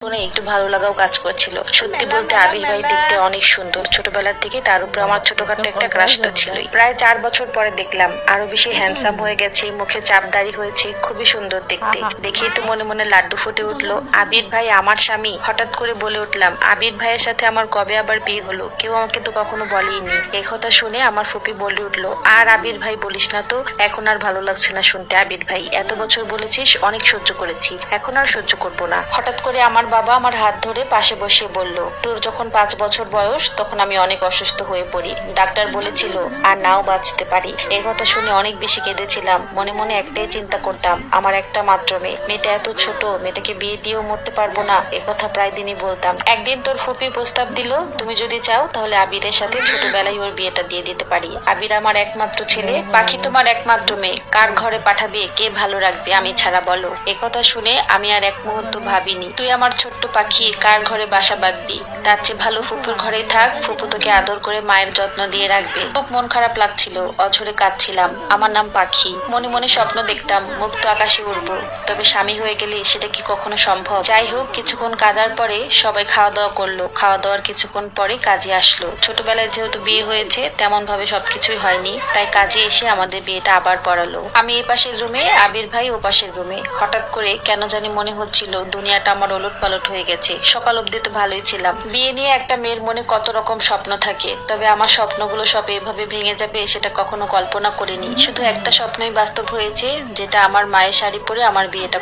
শুনে একটু ভালো লাগাও কাজ করছিল। সত্যি বলতে আবির ভাই দেখতে অনেক সুন্দর। ছোটবেলার থেকে তার উপর আমার ছোটখাটো একটা ক্রাশ তো ছিলই। প্রায় 4 বছর পরে দেখলাম আরো বেশি হ্যান্ডসাম হয়ে গেছে, মুখে চাপ দাড়ি হয়েছে, খুবই সুন্দর দেখতে। দেখেই তো মনে মনে লাড্ডু ফুটে উঠলো। আবির ভাই আমার স্বামী? হঠাৎ করে বলে উঠলাম। আবির ভাইয়ের সাথে আমার কবে আবার বিয়ে হলো? কেউ আমাকে তো কখনো বলেইনি। এই কথা শুনে আমার ফুপি বলে উঠলো, আর আবির ভাই বলিস না তো, এখন আর ভালো লাগছে না শুনতে। আবির ভাই, এত বছর বলেছিস, অনেক সহ্য করেছি, এখন আর সহ্য করবো না। হঠাৎ করে আমার বাবা আমার হাত ধরে পাশে বসিয়ে বলল, তোর যখন 5 বছর বয়স তখন আমি অনেক অসুস্থ হয়ে পড়ি। ডাক্তার বলেছিল আর নাও বাঁচতে পারি। এই কথা শুনে অনেক বেশি কেঁদেছিলাম। মনে মনে একটাই চিন্তা করতাম, আমার একটা মাত্র মেয়ে, মেয়েটা এত ছোট, মেয়েটাকে বিয়ে দিয়েও মরতে পারবো না। এ কথা প্রায় দিনই বলতাম। একদিন তোর ফুপি প্রস্তাব দিল, তুমি যদি চাও তাহলে আবিরের সাথে ছোটবেলায় ওর বিয়েটা দিয়ে দিতে পারি। আবির আমার একমাত্র ছেলে, পাখি তোমার একমাত্র মেয়ে, কার ঘরে পাঠাবে, কে ভালো রাখবে আমি ছাড়া বলো? একথা শুনে আমি আর এক মুহূর্ত ভাবিনি। তুই আমার ছোট্ট পাখি, কার ঘরে বাসা বাঁধবি? তার চেয়ে ভালো ফুপুর ঘরেই থাক, ফুপু তোকে আদর করে মায়ের যত্ন দিয়ে রাখবে। খুব মন খারাপ লাগছিল, অঝরে কাঁদছিলাম। আমার নাম পাখি। মনে মনে স্বপ্ন দেখতাম মুক্ত আকাশে উড়বো, তবে স্বামী হয়ে গেলে সেটা কি কখনো সম্ভব? যাই হোক, কিছুক্ষণ কাঁদার পরে সবাই খাওয়া দাওয়া করলো। খাওয়া দাওয়ার কিছুক্ষণ পরে কাজে আসলো। ছোটবেলায় যেহেতু বিয়ে হয়েছে তেমন ভাবে সবকিছুই হয়নি, তাই কাজে এসে আমাদের বিয়েটা আবার পড়ালো। আমি এ পাশের রুমে, আবির ভাই ও পাশের রুমে। হঠাৎ করে কেন জানি মনে হচ্ছিল দুনিয়াটা আমার ওলট পালট হয়ে গেছে। সকাল অব্দি তো ভালোই ছিলাম। বিয়ে নিয়ে একটা মেয়ের মনে কত রকম স্বপ্ন থাকে, তবে আমার স্বপ্নগুলো সব এভাবে ভেঙে যাবে সেটা কখনো কল্পনা করিনি। শুধু একটা স্বপ্নই বাস্তব হয়েছে, যেটা আমার মায়ের শাড়ি পরে আমার বিয়েটা